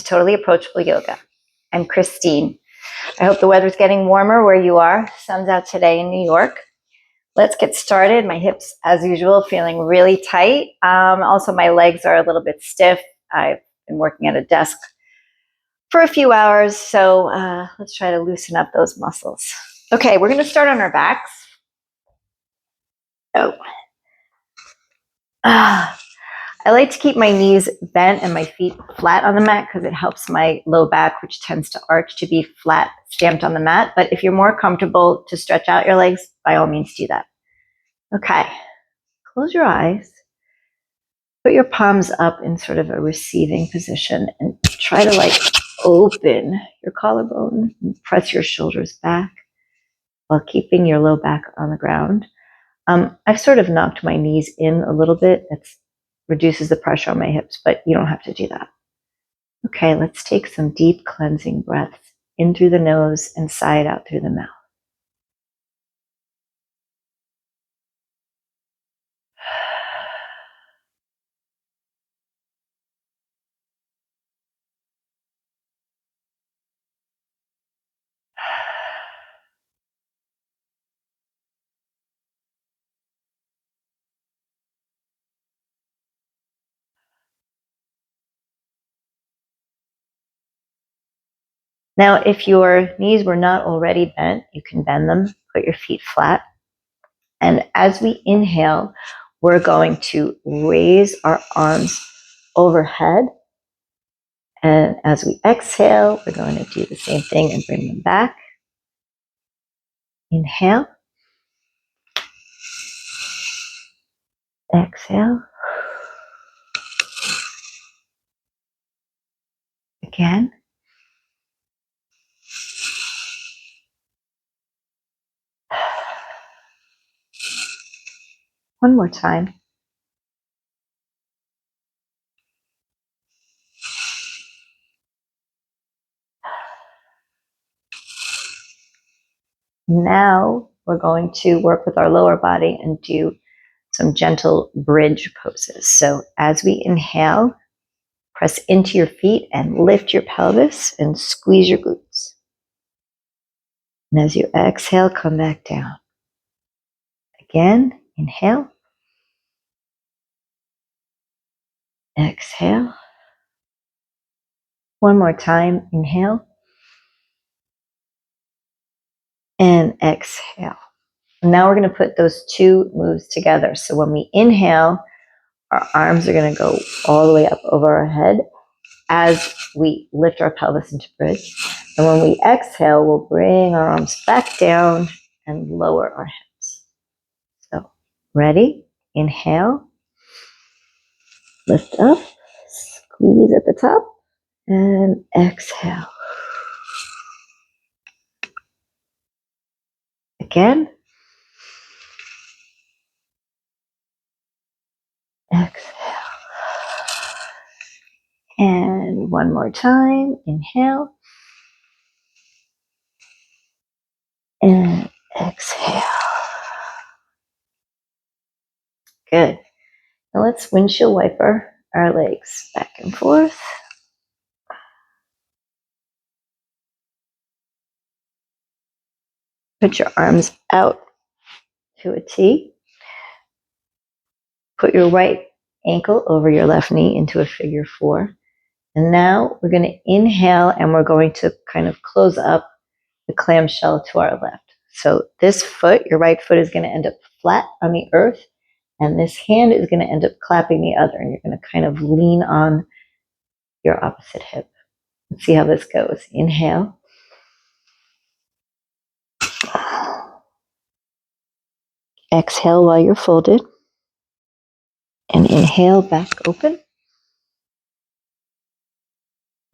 Totally Approachable Yoga. I'm Christine. I hope the weather's getting warmer where you are. Sun's out today in New York. Let's get started. My hips, as usual, feeling really tight. Also, my legs are a little bit stiff. I've been working at a desk for a few hours, so let's try to loosen up those muscles. Okay, we're going to start on our backs. I like to keep my knees bent and my feet flat on the mat because it helps my low back, which tends to arch, to be flat, stamped on the mat. But if you're more comfortable to stretch out your legs, by all means do that. Okay, close your eyes. Put your palms up in sort of a receiving position and try to open your collarbone and press your shoulders back while keeping your low back on the ground. I've sort of knocked my knees in a little bit. That reduces the pressure on my hips, but you don't have to do that. Okay, let's take some deep cleansing breaths in through the nose and sigh it out through the mouth. Now, if your knees were not already bent, you can bend them, put your feet flat. And as we inhale, we're going to raise our arms overhead. And as we exhale, we're going to do the same thing and bring them back. Inhale. Exhale. Again. One more time. Now we're going to work with our lower body and do some gentle bridge poses. So as we inhale, press into your feet and lift your pelvis and squeeze your glutes. And as you exhale, come back down. Again, inhale. Exhale. One more time, inhale. And exhale. Now we're going to put those two moves together. So when we inhale, our arms are going to go all the way up over our head as we lift our pelvis into bridge. And when we exhale, we'll bring our arms back down and lower our hips. So, ready? Inhale. Lift up. Squeeze at the top. And exhale. Again. Exhale. And one more time. Inhale. And exhale. Good. Now let's windshield wiper our legs back and forth. Put your arms out to a T. Put your right ankle over your left knee into a figure four. And now we're going to inhale and we're going to kind of close up the clamshell to our left. So this foot, your right foot, is going to end up flat on the earth, and this hand is going to end up clapping the other, and you're going to kind of lean on your opposite hip. Let's see how this goes. Inhale. Exhale while you're folded. And inhale, back open.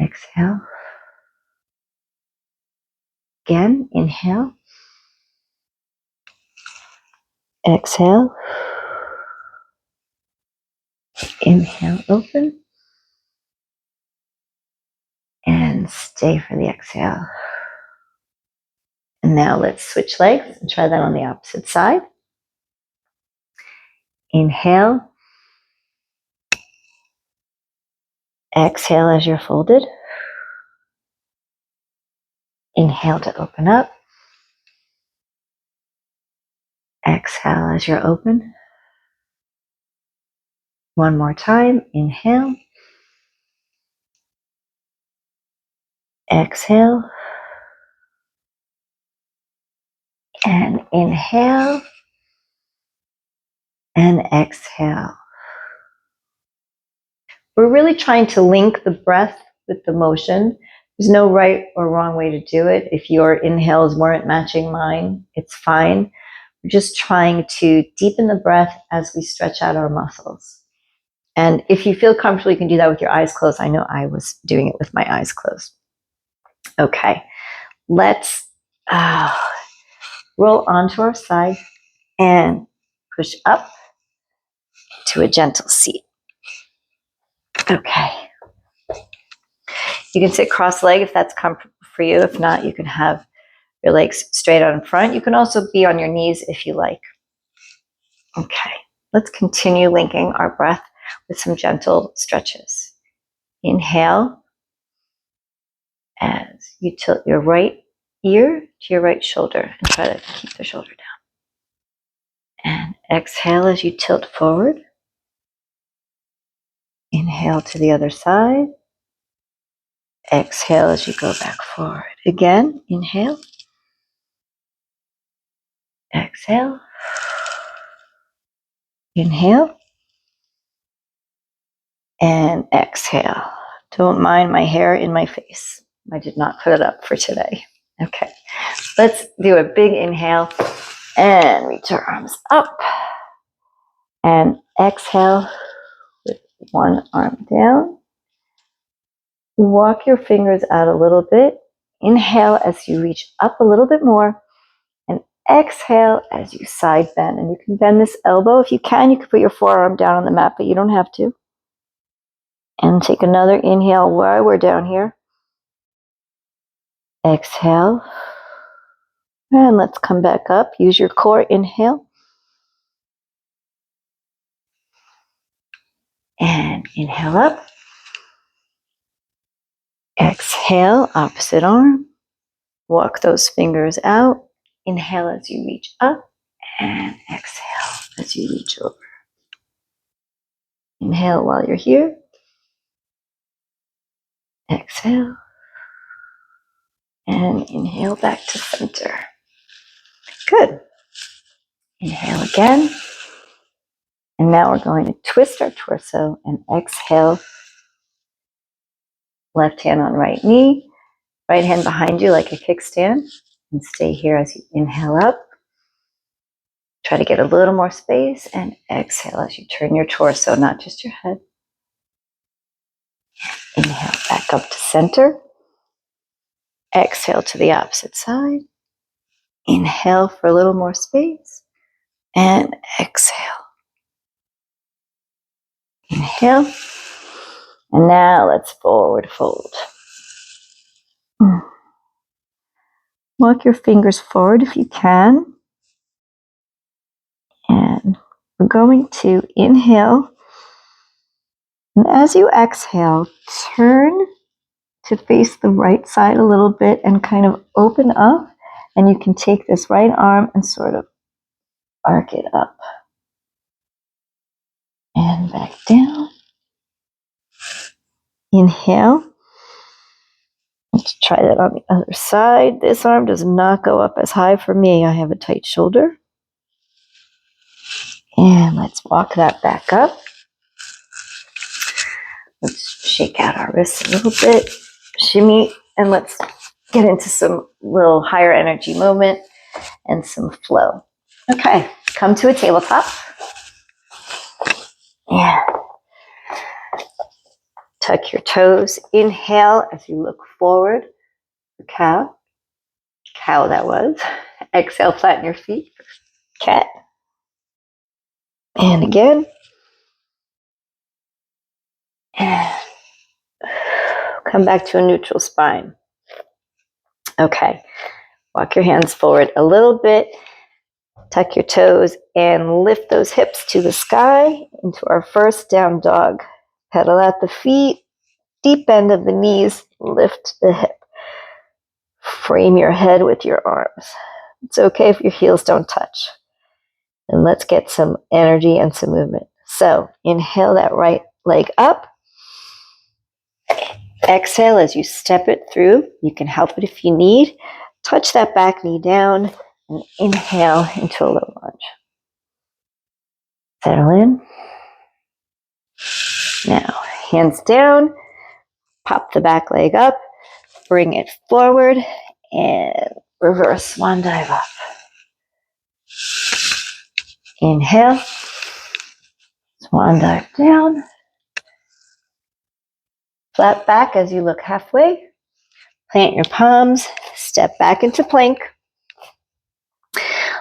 Exhale. Again, inhale. Exhale. Inhale, open. And stay for the exhale. And now let's switch legs and try that on the opposite side. Inhale. Exhale as you're folded. Inhale to open up. Exhale as you're open. One more time. Inhale. Exhale. And inhale. And exhale. We're really trying to link the breath with the motion. There's no right or wrong way to do it. If your inhales weren't matching mine, it's fine. We're just trying to deepen the breath as we stretch out our muscles. And if you feel comfortable, you can do that with your eyes closed. I know I was doing it with my eyes closed. Okay, let's roll onto our side and push up to a gentle seat. Okay. You can sit cross-legged if that's comfortable for you. If not, you can have your legs straight out in front. You can also be on your knees if you like. Okay, let's continue linking our breath with some gentle stretches. Inhale as you tilt your right ear to your right shoulder and try to keep the shoulder down. And exhale as you tilt forward. Inhale to the other side. Exhale as you go back forward. Again, inhale. Exhale. Inhale. And exhale. Don't mind my hair in my face. I did not put it up for today. Okay, let's do a big inhale and reach our arms up. And exhale with one arm down. Walk your fingers out a little bit. Inhale as you reach up a little bit more. And exhale as you side bend. And you can bend this elbow. If you can put your forearm down on the mat, but you don't have to. And take another inhale while we're down here. Exhale. And let's come back up. Use your core. Inhale. And inhale up. Exhale, opposite arm. Walk those fingers out. Inhale as you reach up. And exhale as you reach over. Inhale while you're here. Exhale. And inhale back to center. Good. Inhale again. And now we're going to twist our torso and exhale. Left hand on right knee. Right hand behind you like a kickstand. And stay here as you inhale up. Try to get a little more space and exhale as you turn your torso, not just your head. Inhale back up to center. Exhale to the opposite side. Inhale for a little more space. And exhale. Inhale. And now let's forward fold. Walk your fingers forward if you can. And we're going to inhale. And as you exhale, turn to face the right side a little bit and kind of open up. And you can take this right arm and sort of arc it up. And back down. Inhale. Let's try that on the other side. This arm does not go up as high for me. I have a tight shoulder. And let's walk that back up. Let's shake out our wrists a little bit. Shimmy. And let's get into some little higher energy movement and some flow. Okay, come to a tabletop. And tuck your toes. Inhale as you look forward. Cow. Cow that was. Exhale, flatten your feet. Cat. And again. And come back to a neutral spine. Okay. Walk your hands forward a little bit. Tuck your toes and lift those hips to the sky into our first down dog. Pedal out the feet. Deep bend of the knees. Lift the hip. frame your head with your arms. It's okay if your heels don't touch. And let's get some energy and some movement. So inhale that right leg up. Exhale as you step it through. You can help it if you need. Touch that back knee down and inhale into a low lunge. Settle in. Now, hands down. Pop the back leg up. Bring it forward and reverse swan dive up. Inhale. Swan dive down. Flat back as you look halfway. Plant your palms. Step back into plank.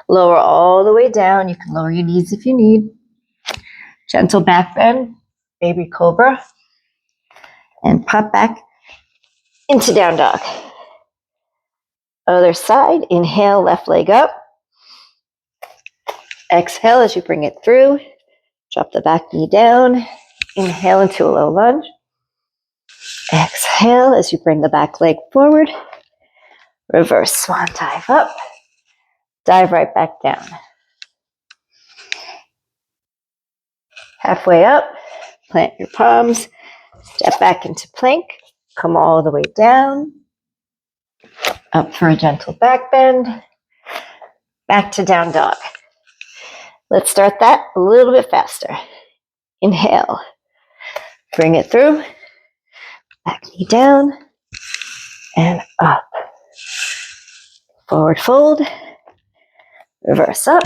Lower all the way down. You can lower your knees if you need. Gentle back bend, baby cobra. And pop back into down dog. Other side, inhale, left leg up. Exhale as you bring it through. Drop the back knee down. Inhale into a low lunge. Exhale as you bring the back leg forward. Reverse swan dive up. Dive right back down. Halfway up, plant your palms. Step back into plank. Come all the way down. Up for a gentle back bend. Back to down dog. Let's start that a little bit faster. Inhale. Bring it through. Back knee down. And up. Forward fold. Reverse up.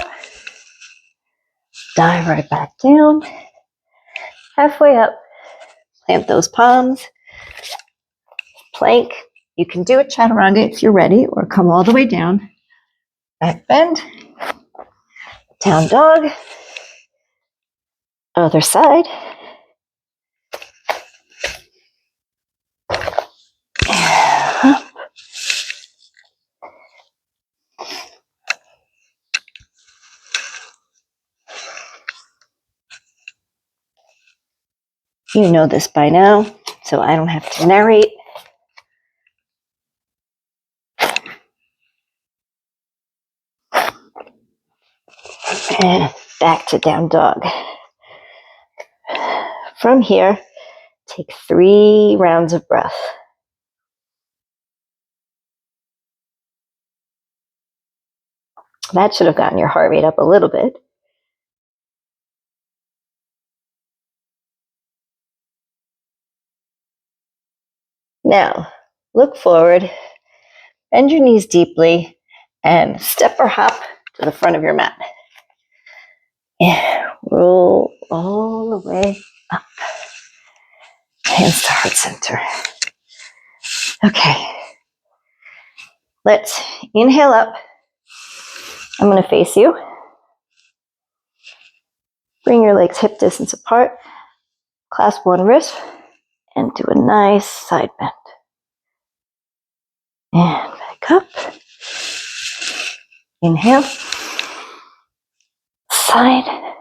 Dive right back down. Halfway up. Plant those palms. Plank. You can do a chaturanga if you're ready, or come all the way down. Back bend. Down dog. Other side. Up. You know this by now, so I don't have to narrate. And back to down dog. From here, take 3 rounds of breath. That should have gotten your heart rate up a little bit. Now, look forward, bend your knees deeply, and step or hop to the front of your mat. And roll all the way up. Hands to heart center. Okay. Let's inhale up. I'm going to face you. Bring your legs hip distance apart. Clasp one wrist and do a nice side bend. And back up. Inhale. Side.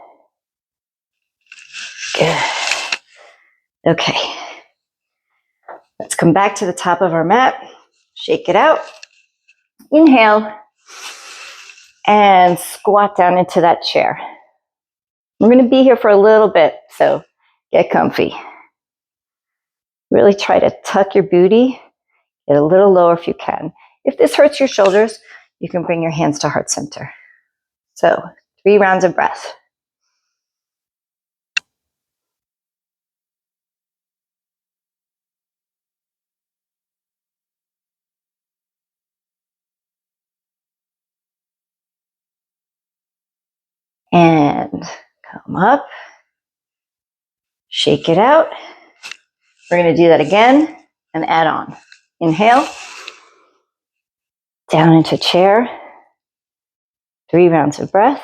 Good. Okay. Let's come back to the top of our mat. Shake it out. Inhale. And squat down into that chair. We're going to be here for a little bit, so get comfy. Really try to tuck your booty. Get a little lower if you can. If this hurts your shoulders, you can bring your hands to heart center. So 3 rounds of breath. And come up. Shake it out. We're going to do that again and add on. Inhale. Down into chair. 3 rounds of breath.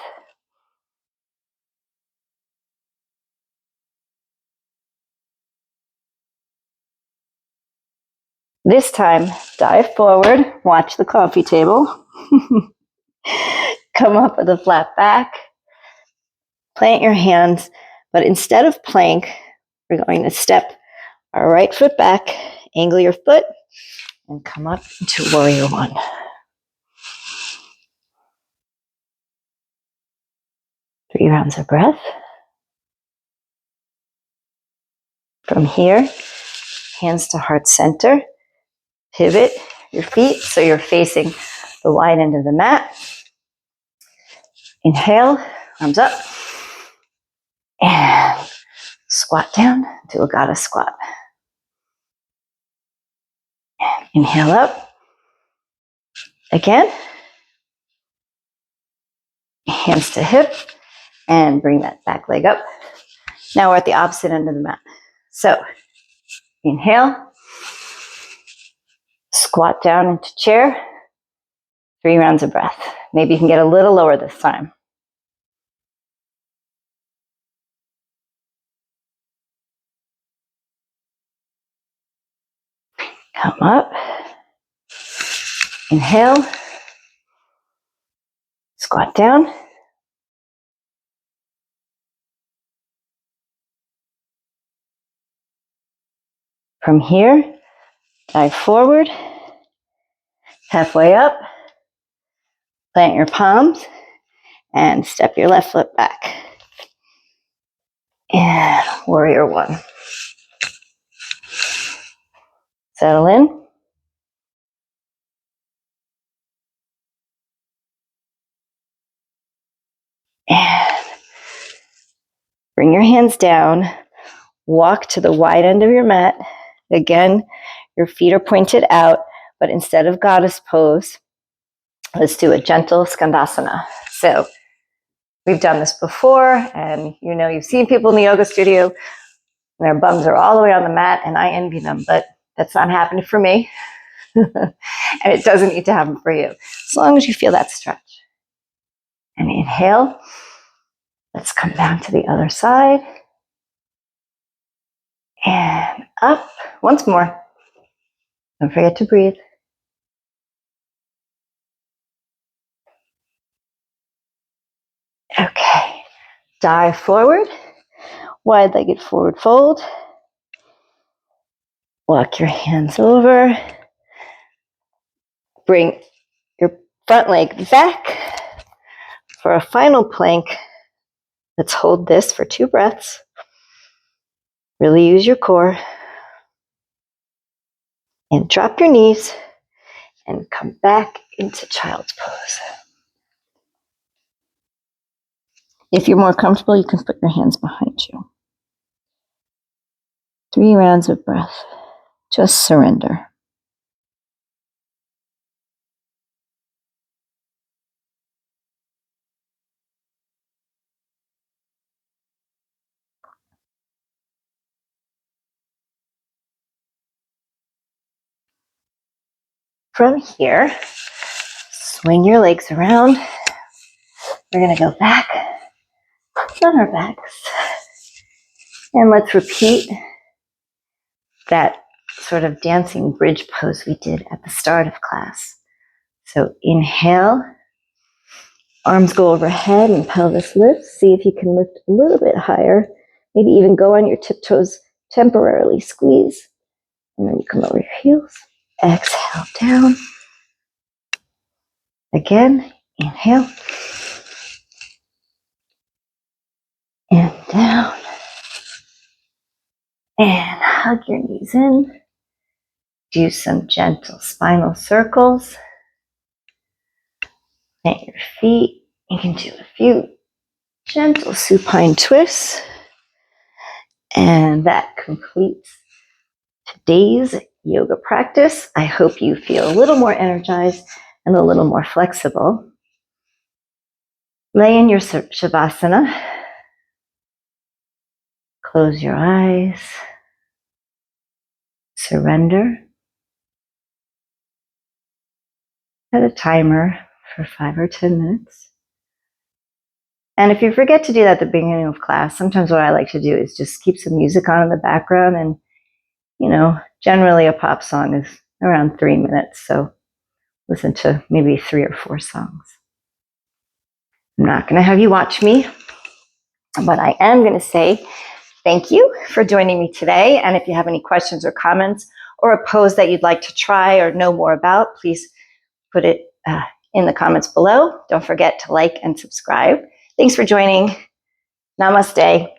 This time, dive forward. Watch the coffee table. Come up with a flat back. Plant your hands, but instead of plank, we're going to step our right foot back, angle your foot, and come up into warrior one. Three rounds of breath. From here, hands to heart center. Pivot your feet so you're facing the wide end of the mat. Inhale, arms up. And squat down to a goddess squat. And inhale up. Again. Hands to hip. And bring that back leg up. Now we're at the opposite end of the mat. So, inhale. Squat down into chair. 3 rounds of breath. Maybe you can get a little lower this time. Come up. Inhale. Squat down. From here, dive forward. Halfway up. Plant your palms and step your left foot back. And warrior one. Settle in. And bring your hands down. Walk to the wide end of your mat. Again, your feet are pointed out, but instead of goddess pose, let's do a gentle skandasana. So we've done this before, and you know you've seen people in the yoga studio, and their bums are all the way on the mat, and I envy them, but that's not happening for me. And it doesn't need to happen for you, as long as you feel that stretch. And inhale. Let's come down to the other side. And up. Once more. Don't forget to breathe. Okay. Dive forward. Wide-legged forward fold. Walk your hands over. Bring your front leg back for a final plank. Let's hold this for 2 breaths. Really use your core. And drop your knees and come back into child's pose. If you're more comfortable, you can put your hands behind you. 3 rounds of breath. Just surrender. From here, swing your legs around. We're going to go back on our backs. And let's repeat that sort of dancing bridge pose we did at the start of class. So inhale, arms go overhead and pelvis lifts. See if you can lift a little bit higher. Maybe even go on your tiptoes temporarily. Squeeze. And then you come over your heels. Exhale down. Again, inhale. And down. And hug your knees in. Do some gentle spinal circles. Plant your feet. You can do a few gentle supine twists. And that completes today's yoga practice. I hope you feel a little more energized and a little more flexible. Lay in your Shavasana. Close your eyes. Surrender. Set a timer for 5 or 10 minutes. And if you forget to do that at the beginning of class, sometimes what I like to do is just keep some music on in the background. And, you know, generally a pop song is around 3 minutes. So listen to maybe 3 or 4 songs. I'm not going to have you watch me, but I am going to say thank you for joining me today. And if you have any questions or comments or a pose that you'd like to try or know more about, please put it in the comments below. Don't forget to like and subscribe. Thanks for joining. Namaste.